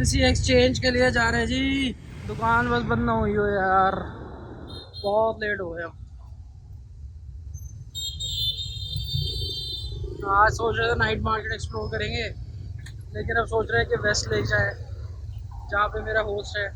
Currency exchange के लिए जा रहे हैं जी। दुकान बस बंद ना हुई हो यार, बहुत लेट हो गया। आज सोच रहे थे नाइट मार्केट एक्सप्लोर करेंगे, लेकिन अब सोच रहे हैं कि वेस्ट लेक जाए जहाँ पे मेरा होस्ट है।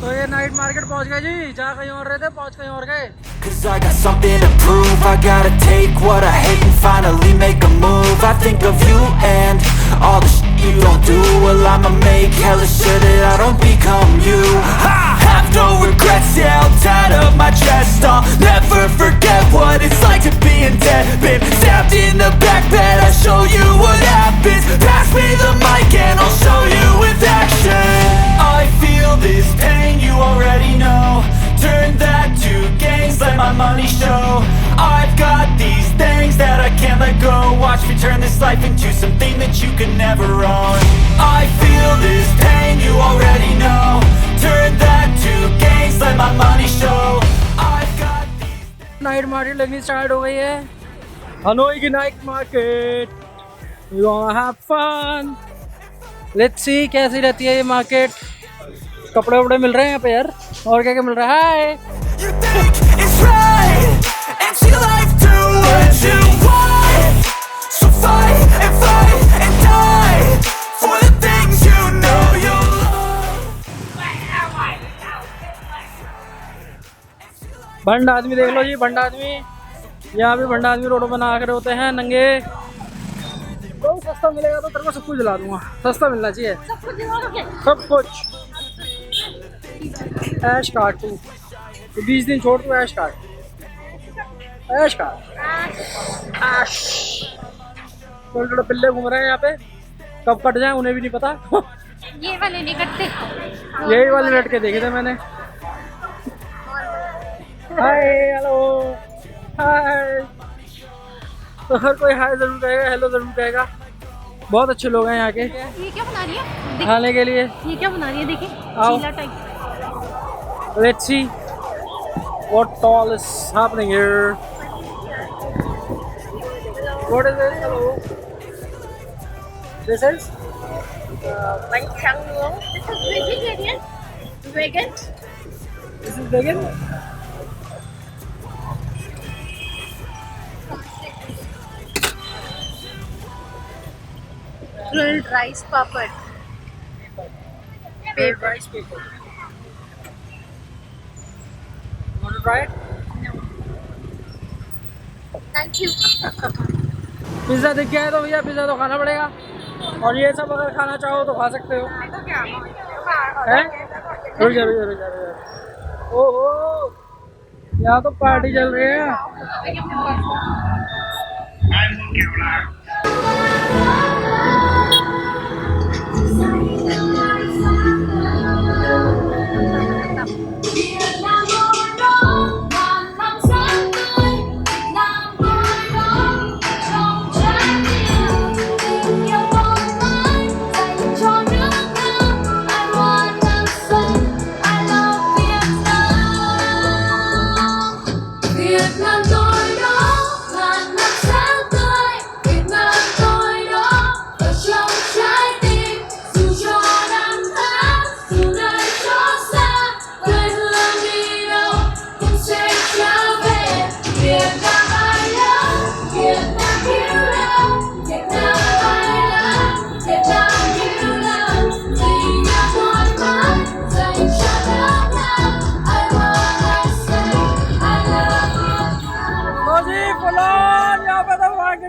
तो ये नाइट मार्केट पहुंच गए जी, जहाँ कहीं और रहते पहुंच कहीं और गए। Cause I got something to prove, I gotta take what I hate and finally make a move. I think of you and all the shit you don't do. Well, I'ma make hella sure that I don't become you. I have no regrets, yeah, I'll tie up my chest. I'll never forget what it's like to be in debt. Been stabbed in the back bed, I'll show you what happens. Pass me the mic and I'll show you with action. I feel this pain, you already know. Turn that to gains, let my money show. I've got these things that I can't let go. Watch me turn this life into something that you can never own. I feel this pain, you already know. Turn that to gains, let my money show. I've got these night market लगनी start हो गई है, Hanoi की night market. We gonna have fun. Let's see कैसी रहती है ये market. कपड़े वपड़े मिल रहे हैं यहाँ पे यार, और क्या क्या मिल रहा है। You think it's right, and see life do what you want. So fight and die for the things you know you love. भंड आदमी देख लो जी, भंड आदमी। यहाँ भी भंड आदमी रोडों बना कर होते हैं नंगे। तो सस्ता मिलेगा तो तेरे को सब कुछ दिला दूंगा, सस्ता मिलना चाहिए सब कुछ। ऐश काट तू, 20 दिन छोड़ तू, ऐश काट, ऐश काट, ऐश। छोटे छोटे पिल्ले घूम रहे हैं यहाँ पे, कब कट जाए उन्हें भी नहीं पता। ये वाले नहीं कटते, यही वाले लटके देखे थे मैंने। हाय हेलो हाय, तो हर कोई हाय जरूर कहेगा, हेलो जरूर कहेगा। बहुत अच्छे लोग हैं यहाँ के। ये क्या बना रही है खाने के लिए? ये क्या बना रही है, देखिए आओ। चीला type. Let's see what all is happening here. What is it? Hello. This is bánh tráng nướng. This is vegetarian. Vegan. this is vegan. Grilled rice papad. Paper rice paper. Want to try it? Thank you. Pizza दिख गया है तो भैया pizza तो खाना पड़ेगा, और ये सब अगर खाना चाहो तो खा सकते हो। हैं? रुक जा रुक जा रुक जा रुक जा। ओहो, यहाँ तो पार्टी चल रही है।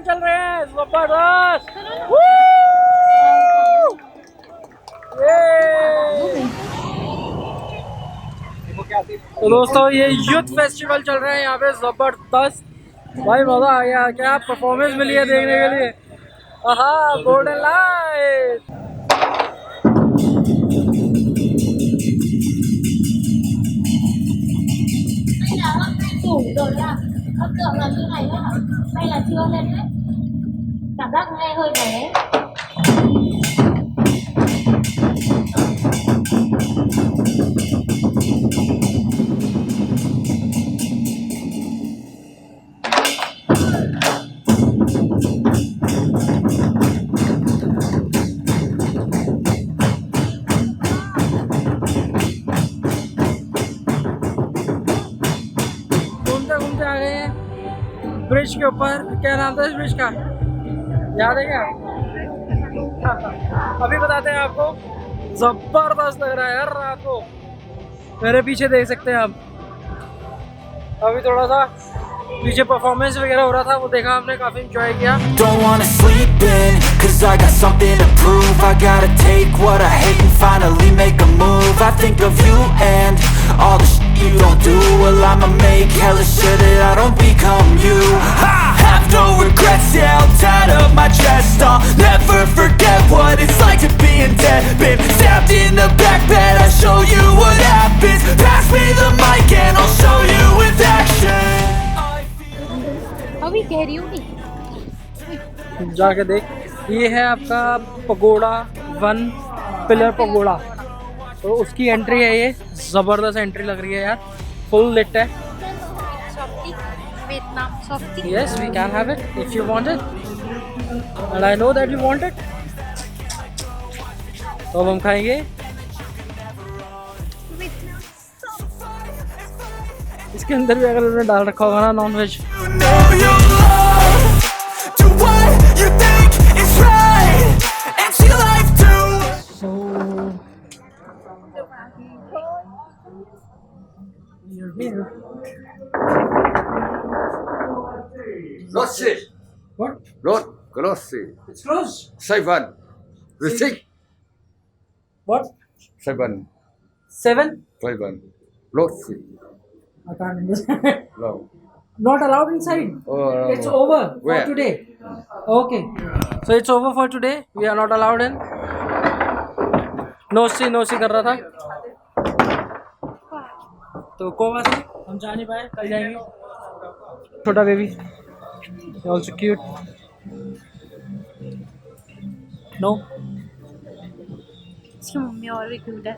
चल रहे हैं जबरदस्त। तो दोस्तों ये यूथ फेस्टिवल चल रहा है यहाँ पे, जबरदस्त भाई, मजा आ गया। क्या परफॉर्मेंस मिली है देखने के लिए। आहा, golden light. Ấn tượng là như này đó hả? Hay là chưa lên đấy? Cảm giác nghe hơi bé. आ गए हैं ब्रिज के ऊपर। क्या नाम था इस ब्रिज का, याद है क्या? अभी बताते हैं आपको। जबरदस्त लग रहा है यार रात को। मेरे पीछे देख सकते हैं आप। अभी थोड़ा सा पीछे परफॉर्मेंस वगैरह हो रहा था, वो देखा हमने, काफी एंजॉय किया। Don't wanna sleep in, cause I got something to prove. I gotta take what I hate and finally make a move. I think of you and all the shit you don't do. Well, I'ma make hella sure that I don't become you. I have no regrets, yeah, I'll tie up my chest. I'll never forget what it's like to be in debt. Been stabbed in the back bed, I'll show you what happens. Pass me the mic and I'll show you with action. अभी कह रही हूँ जाके देख, ये है आपका pagoda 1 pillar pagoda. तो उसकी एंट्री है ये। जबरदस्त एंट्री लग रही है यार, फुल लिट है। Vietnam softy. Yes, we can have it if you want it, and I know that you want it. तो अब हम खाएंगे। इसके अंदर भी अगर उन्होंने डाल रखा होगा ना non veg. Rossi, What? Rossi, It's closed. 7, receipt, What? 7, 7? 7, Rossi, I can't understand. no. Not allowed inside. It's over Where? for today. Okay. So it's over for today. We are not allowed in. No see कर रहा था। तो गोवा से हम जा नहीं पाए, कल जाएंगे। छोटा बेबी, also cute. No. इसकी मम्मी और भी क्यूट है।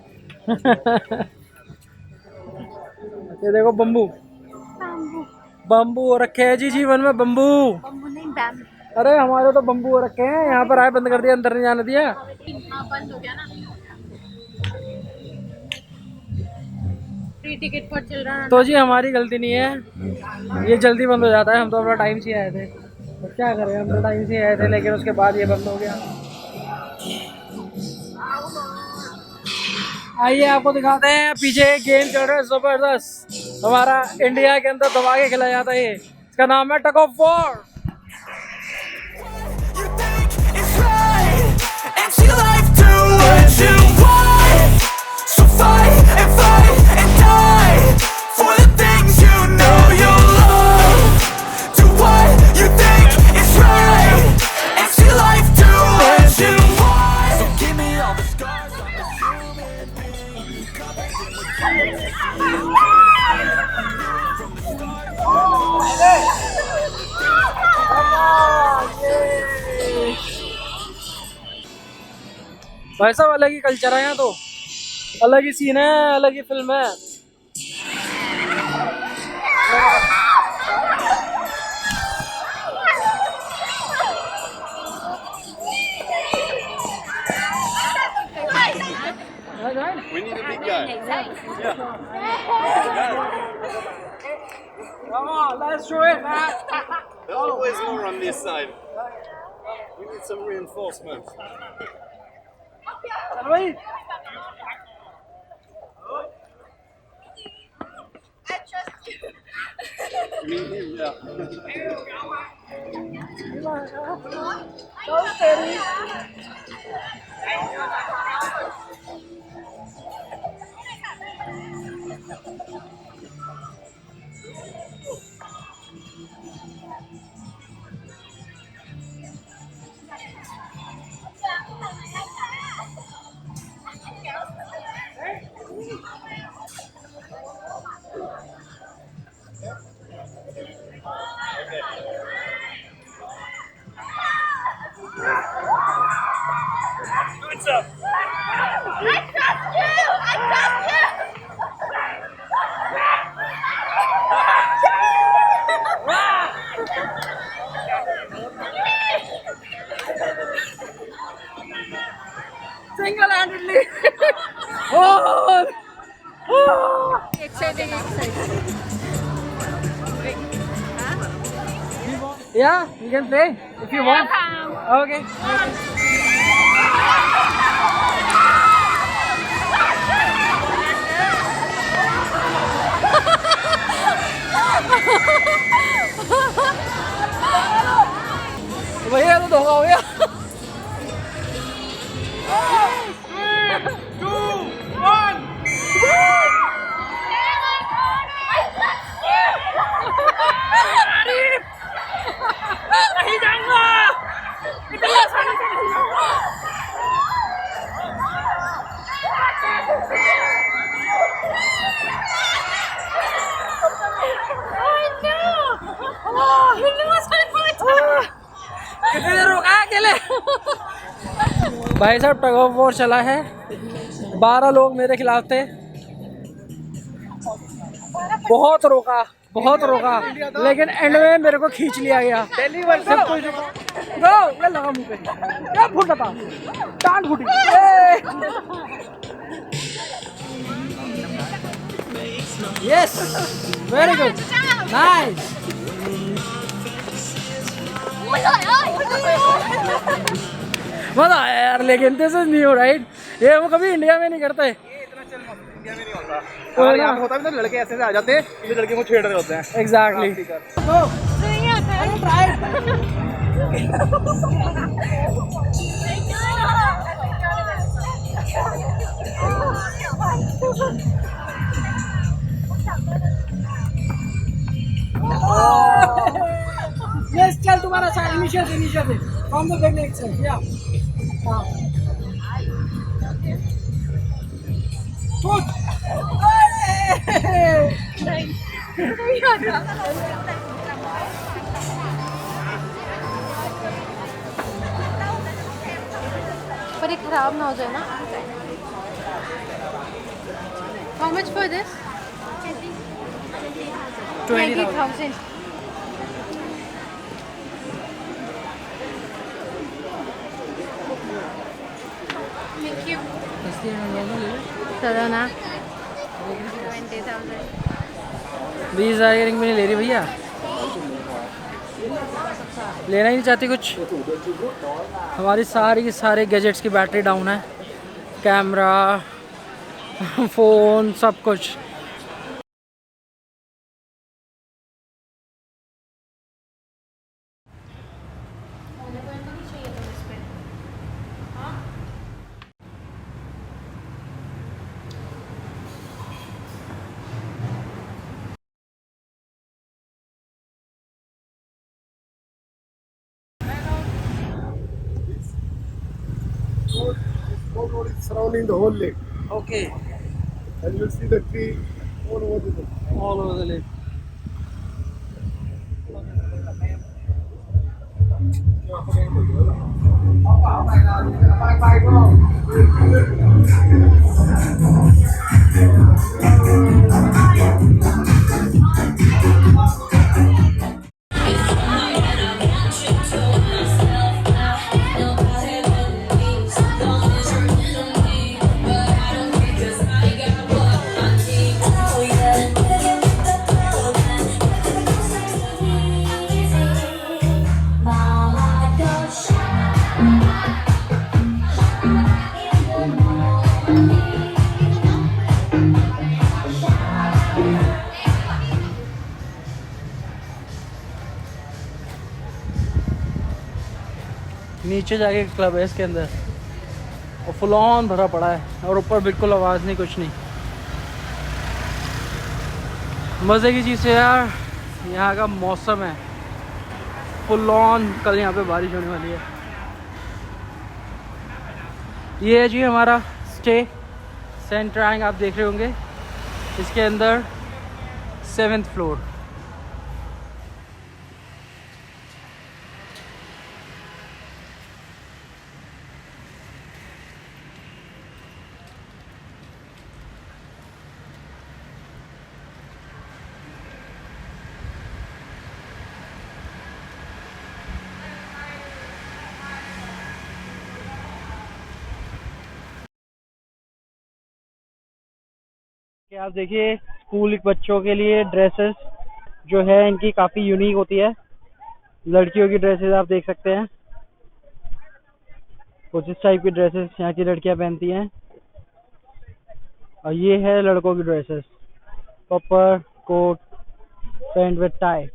ये देखो बम्बू बम्बू हो रखे हैं जी जीवन में। बम्बू नहीं बैम्बू। अरे हमारे तो बम्बू हो रखे हैं। यहाँ पर आए बंद कर दिया, अंदर नहीं जाने दिया। बंद हो गया ना, फ्री टिकट पर चल रहा है। तो जी हमारी गलती नहीं है, ये जल्दी बंद हो जाता है। हम तो अपना टाइम से आए थे, तो क्या करें, हम तो टाइम से आए थे, लेकिन उसके बाद ये बंद हो गया। आइए आपको दिखाते हैं, पीछे एक गेम चल रहा है जबरदस्त। हमारा इंडिया के अंदर दबा के खिलाया जाता है ये। इसका नाम है टग ऑफ वॉर। भाई साहब अलग ही कल्चर है यहाँ, तो अलग ही सीन है, अलग ही फिल्म है। We need a big guy. Yeah. Come on, let's do it, man. There's always more on this side. We need some reinforcements. चल भाई। Me, him, yeah. What's up? I trust you! I trust you! Single-handedly. Oh! Oh! Exciting, exciting. Yeah, you can play if you want. Okay. भैया तो धोखा हो गया। नहीं जाऊंगा। इतनी आसानी से नहीं जाऊंगा। कितनी देर रुका है अकेले? भाई साहब टग ऑफ वॉर चला है। 12 लोग मेरे खिलाफ थे। बहुत रोका लेकिन एंड में मेरे को खींच लिया गया। सब कुछ गो ये लगा मुंह पे। क्या फूटा था? टांग फूटी। Yes very good nice. मजा आया यार लेकिन दिस इज न्यू राइट। ये हम कभी इंडिया में नहीं करते। इंडिया में नहीं होता। और यहाँ होता भी तो लड़के ऐसे आ जाते हैं, ये लड़के को छेड़ रहे होते हैं। एग्जैक्टली। यस चल तुम्हारा साइड इनिशियल से फ्रॉम द बिगिनिंग से या पर ये खराब ना हो जाए ना। How much for this? 20,000. Thank you. चलो ना 20,000. 20,000 की रिंग भी नहीं ले रही भैया। लेना ही नहीं चाहती कुछ। हमारी सारी की सारे गैजेट्स की बैटरी डाउन है। कैमरा फ़ोन सब कुछ। Road is surrounding the whole lake, okay and you'll see the tree all over the lake. All over the lake. नीचे जाके क्लब है इसके अंदर और फुल ऑन भरा पड़ा है और ऊपर बिल्कुल आवाज़ नहीं कुछ नहीं। मज़े की चीज़ है यार यहाँ का मौसम है फुल ऑन। कल यहाँ पे बारिश होने वाली है। ये है जी हमारा स्टे सेंट ट्रायंग आप देख रहे होंगे। इसके अंदर 7th फ्लोर। आप देखिए स्कूल बच्चों के लिए ड्रेसेस जो है इनकी काफ़ी यूनिक होती है। लड़कियों की ड्रेसेस आप देख सकते हैं, कुछ इस टाइप की ड्रेसेस यहाँ की लड़कियां पहनती हैं। और ये है लड़कों की dresses, proper coat pant with tie.